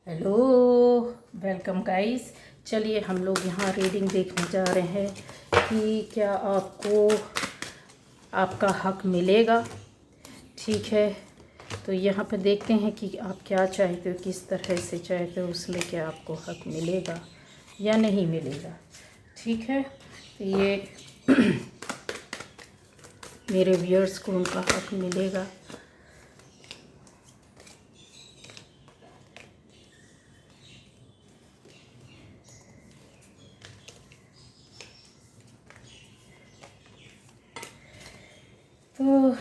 Hello, welcome guys. चलिए हम लोग यहाँ रीडिंग देखने जा रहे हैं कि क्या आपको आपका हक मिलेगा। ठीक है, तो यहाँ पे देखते हैं कि आप क्या चाहते हो, किस तरह से चाहते हो, उसमें क्या आपको हक मिलेगा या नहीं मिलेगा। ठीक है, तो ये मेरे व्यूअर्स को उनका हक मिलेगा। तो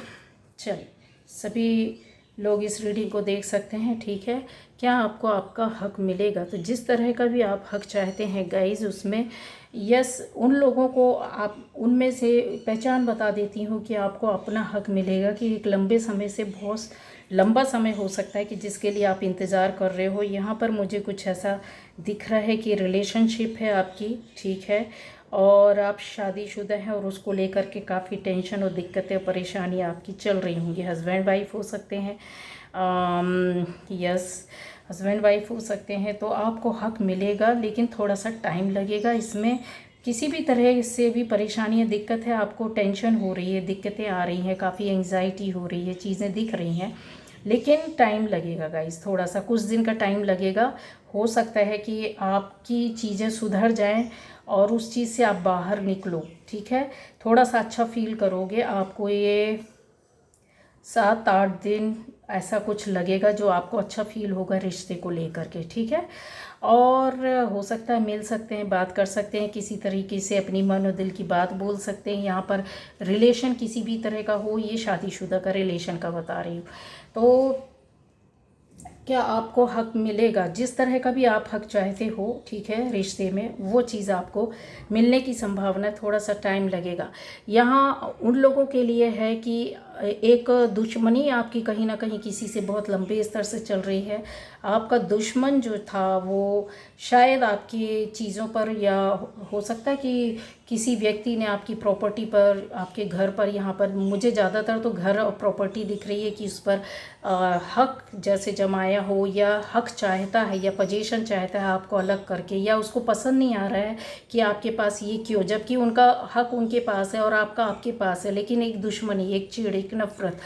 चलिए सभी लोग इस रीडिंग को देख सकते हैं। ठीक है, क्या आपको आपका हक मिलेगा। तो जिस तरह का भी आप हक चाहते हैं गाइस, उसमें यस, उन लोगों को आप उनमें से पहचान बता देती हूँ कि आपको अपना हक मिलेगा कि एक लंबे समय से, बहुत लंबा समय हो सकता है कि जिसके लिए आप इंतज़ार कर रहे हो। यहाँ पर मुझे कुछ ऐसा दिख रहा है कि रिलेशनशिप है आपकी। ठीक है, और आप शादीशुदा हैं और उसको लेकर के काफ़ी टेंशन और दिक्कतें और परेशानी आपकी चल रही होंगी। हस्बैंड वाइफ हो सकते हैं, यस, हस्बैंड वाइफ हो सकते हैं। तो आपको हक मिलेगा, लेकिन थोड़ा सा टाइम लगेगा। इसमें किसी भी तरह से भी परेशानी या दिक्कत है, आपको टेंशन हो रही है, दिक्कतें आ रही हैं, काफ़ी एंग्जाइटी हो रही है, चीज़ें दिख रही हैं, लेकिन टाइम लगेगा गाइस, थोड़ा सा कुछ दिन का टाइम लगेगा। हो सकता है कि आपकी चीज़ें सुधर जाएं और उस चीज़ से आप बाहर निकलो। ठीक है, थोड़ा सा अच्छा फील करोगे। आपको ये 7-8 दिन ऐसा कुछ लगेगा जो आपको अच्छा फील होगा रिश्ते को लेकर के। ठीक है, और हो सकता है मिल सकते हैं, बात कर सकते हैं, किसी तरीके से अपनी मन और दिल की बात बोल सकते हैं। यहाँ पर रिलेशन किसी भी तरह का हो, ये शादीशुदा का रिलेशन का बता रही हूँ। तो क्या आपको हक मिलेगा, जिस तरह का भी आप हक चाहते हो, ठीक है, रिश्ते में वो चीज़ आपको मिलने की संभावना, थोड़ा सा टाइम लगेगा। यहाँ उन लोगों के लिए है कि एक दुश्मनी आपकी कहीं ना कहीं किसी से बहुत लंबे स्तर से चल रही है। आपका दुश्मन जो था वो शायद आपकी चीज़ों पर, या हो सकता है कि किसी व्यक्ति ने आपकी प्रॉपर्टी पर, आपके घर पर, यहाँ पर मुझे ज़्यादातर तो घर और प्रॉपर्टी दिख रही है कि उस पर हक जैसे जमाया हो, या हक चाहता है या पोजीशन चाहता है आपको अलग करके, या उसको पसंद नहीं आ रहा है कि आपके पास ये क्यों, जबकि उनका हक उनके पास है और आपका आपके पास है, लेकिन एक दुश्मनी, एक चिढ़, एक नफरत,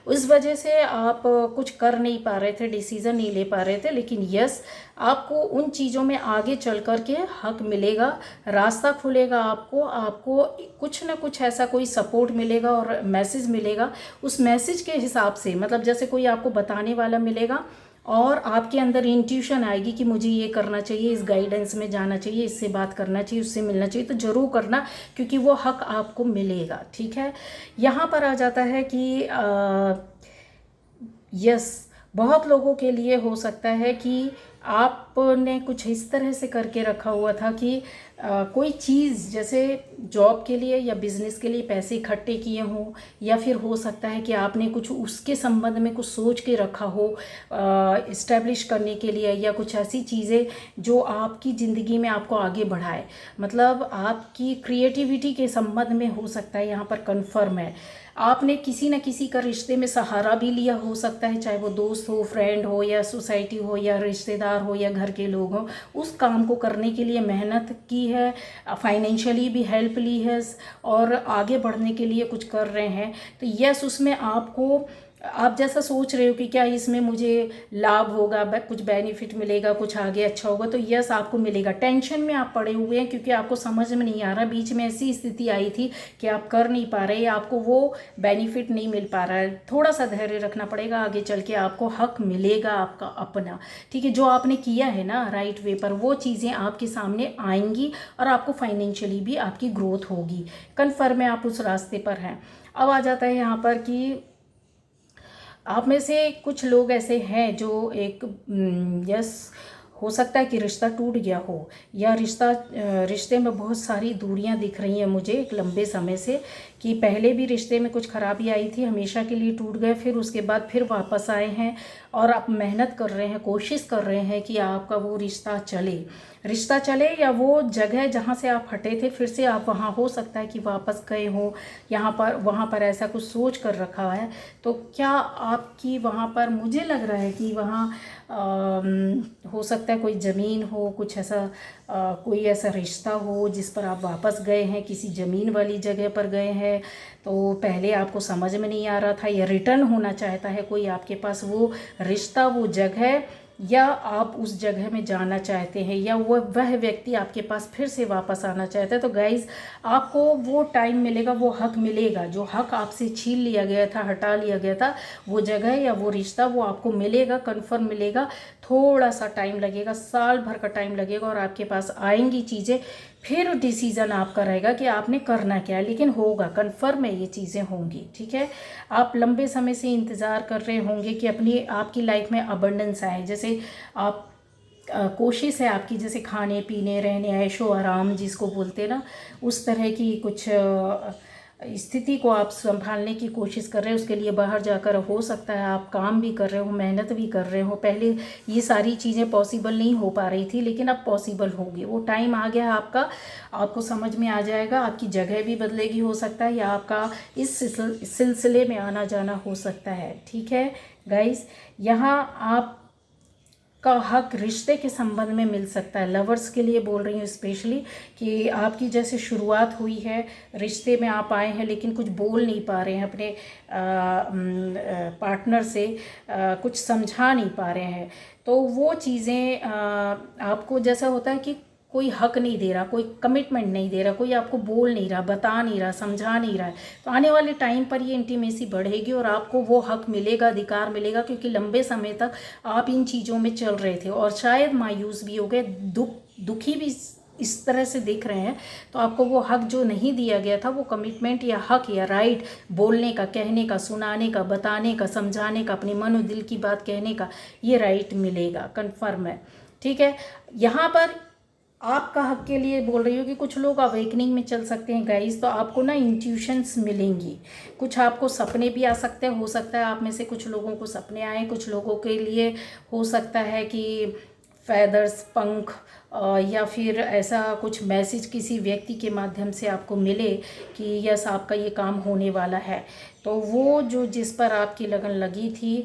उस वजह से आप कुछ कर नहीं पा रहे थे, डिसीज़न नहीं ले पा रहे थे। लेकिन यस, आपको उन चीज़ों में आगे चल कर के हक मिलेगा, रास्ता खुलेगा आपको। आपको कुछ ना कुछ ऐसा कोई सपोर्ट मिलेगा और मैसेज मिलेगा। उस मैसेज के हिसाब से, मतलब जैसे कोई आपको बताने वाला मिलेगा और आपके अंदर इंट्यूशन आएगी कि मुझे ये करना चाहिए, इस गाइडेंस में जाना चाहिए, इससे बात करना चाहिए, उससे मिलना चाहिए, तो ज़रूर करना, क्योंकि वो हक आपको मिलेगा। ठीक है, यहाँ पर आ जाता है कि यस, बहुत लोगों के लिए हो सकता है कि आपने कुछ इस तरह से करके रखा हुआ था कि कोई चीज़, जैसे जॉब के लिए या बिजनेस के लिए पैसे इकट्ठे किए हों, या फिर हो सकता है कि आपने कुछ उसके संबंध में कुछ सोच के रखा हो इस्टेब्लिश करने के लिए, या कुछ ऐसी चीज़ें जो आपकी ज़िंदगी में आपको आगे बढ़ाए, मतलब आपकी क्रिएटिविटी के संबंध में हो सकता है। यहाँ पर कन्फर्म है, आपने किसी न किसी का रिश्ते में सहारा भी लिया हो सकता है, चाहे वो दोस्त हो, फ्रेंड हो, या सोसाइटी हो, या रिश्तेदार हो, या घर के लोग हो। उस काम को करने के लिए मेहनत की है, फाइनेंशियली भी हेल्प ली है, और आगे बढ़ने के लिए कुछ कर रहे हैं। तो यस, उसमें आपको, आप जैसा सोच रहे हो कि क्या इसमें मुझे लाभ होगा, कुछ बेनिफिट मिलेगा, कुछ आगे अच्छा होगा, तो यस, आपको मिलेगा। टेंशन में आप पड़े हुए हैं क्योंकि आपको समझ में नहीं आ रहा, बीच में ऐसी स्थिति आई थी कि आप कर नहीं पा रहे, आपको वो बेनिफिट नहीं मिल पा रहा है। थोड़ा सा धैर्य रखना पड़ेगा, आगे चल के आपको हक मिलेगा आपका अपना। ठीक है, जो आपने किया है ना राइट वे पर, वो चीज़ें आपके सामने आएंगी और आपको फाइनेंशियली भी आपकी ग्रोथ होगी। कन्फर्म है, आप उस रास्ते पर हैं। अब आ जाता है यहाँ पर कि आप में से कुछ लोग ऐसे हैं जो एक, यस, हो सकता है कि रिश्ता टूट गया हो, या रिश्ते में बहुत सारी दूरियां दिख रही हैं मुझे एक लंबे समय से, कि पहले भी रिश्ते में कुछ खराबी आई थी, हमेशा के लिए टूट गए, फिर उसके बाद फिर वापस आए हैं, और आप मेहनत कर रहे हैं, कोशिश कर रहे हैं कि आपका वो रिश्ता चले, या वो जगह जहाँ से आप हटे थे फिर से आप वहाँ, हो सकता है कि वापस गए हो, यहाँ पर वहाँ पर ऐसा कुछ सोच कर रखा है। तो क्या आपकी वहाँ पर, मुझे लग रहा है कि वहाँ हो सकता है कोई ज़मीन हो, कुछ ऐसा कोई ऐसा रिश्ता हो जिस पर आप वापस गए हैं, किसी ज़मीन वाली जगह पर गए हैं, तो पहले आपको समझ में नहीं आ रहा था, या रिटर्न होना चाहता है कोई आपके पास वो रिश्ता, वो जगह, या आप उस जगह में जाना चाहते हैं, या वह व्यक्ति आपके पास फिर से वापस आना चाहता है। तो गाइज़, आपको वो टाइम मिलेगा, वो हक मिलेगा, जो हक आपसे छीन लिया गया था, हटा लिया गया था, वो जगह या वो रिश्ता वो आपको मिलेगा, कन्फर्म मिलेगा। थोड़ा सा टाइम लगेगा, साल भर का टाइम लगेगा, और आपके पास आएंगी चीज़ें। फिर डिसीज़न आपका रहेगा कि आपने करना क्या है, लेकिन होगा, कन्फर्म है, ये चीज़ें होंगी। ठीक है, आप लंबे समय से इंतज़ार कर रहे होंगे कि अपनी आपकी लाइफ में अबंडेंस आए। जैसे आप कोशिश है आपकी, जैसे खाने पीने, रहने, ऐशो आराम जिसको बोलते हैं ना, उस तरह की कुछ स्थिति को आप संभालने की कोशिश कर रहे हैं। उसके लिए बाहर जाकर हो सकता है आप काम भी कर रहे हो, मेहनत भी कर रहे हो। पहले ये सारी चीज़ें पॉसिबल नहीं हो पा रही थी, लेकिन अब पॉसिबल होगी। वो टाइम आ गया आपका, आपको समझ में आ जाएगा, आपकी जगह भी बदलेगी हो सकता है, या आपका इस सिलसिले में आना जाना हो सकता है। ठीक है गाइस, यहाँ आप का हक रिश्ते के संबंध में मिल सकता है। लवर्स के लिए बोल रही हूँ स्पेशली, कि आपकी जैसे शुरुआत हुई है, रिश्ते में आप आए हैं, लेकिन कुछ बोल नहीं पा रहे हैं अपने पार्टनर से, कुछ समझा नहीं पा रहे हैं, तो वो चीज़ें आपको जैसा होता है कि कोई हक नहीं दे रहा, कोई कमिटमेंट नहीं दे रहा, कोई आपको बोल नहीं रहा, बता नहीं रहा, समझा नहीं रहा है, तो आने वाले टाइम पर ये इंटीमेसी बढ़ेगी और आपको वो हक मिलेगा, अधिकार मिलेगा, क्योंकि लंबे समय तक आप इन चीज़ों में चल रहे थे और शायद मायूस भी हो गए, दुखी भी इस तरह से दिख रहे हैं। तो आपको वो हक जो नहीं दिया गया था, वो कमिटमेंट या हक या राइट, बोलने का, कहने का, सुनाने का, बताने का, समझाने का, अपने मन और दिल की बात कहने का, ये राइट मिलेगा, कन्फर्म है। ठीक है, यहाँ पर आपका हक के लिए बोल रही हूँ कि कुछ लोग अवेकनिंग में चल सकते हैं गाइस, तो आपको ना इंट्यूशंस मिलेंगी, कुछ आपको सपने भी आ सकते हैं। हो सकता है आप में से कुछ लोगों को सपने आए, कुछ लोगों के लिए हो सकता है कि फैदर्स, पंख, या फिर ऐसा कुछ मैसेज किसी व्यक्ति के माध्यम से आपको मिले कि यस, आपका ये काम होने वाला है। तो वो जो जिस पर आपकी लगन लगी थी,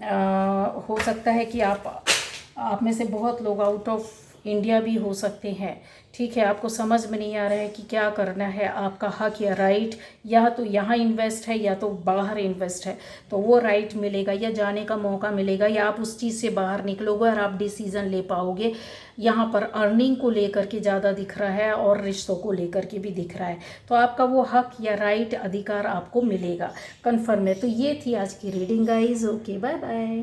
हो सकता है कि आप में से बहुत लोग आउट ऑफ इंडिया भी हो सकते हैं। ठीक है, आपको समझ में नहीं आ रहा है कि क्या करना है, आपका हक या राइट, या तो यहाँ इन्वेस्ट है या तो बाहर इन्वेस्ट है, तो वो राइट मिलेगा या जाने का मौका मिलेगा, या आप उस चीज़ से बाहर निकलोगे और आप डिसीज़न ले पाओगे। यहाँ पर अर्निंग को लेकर के ज़्यादा दिख रहा है और रिश्तों को लेकर के भी दिख रहा है, तो आपका वो हक या राइट, अधिकार आपको मिलेगा, कन्फर्म है। तो ये थी आज की reading guys. Okay, bye bye.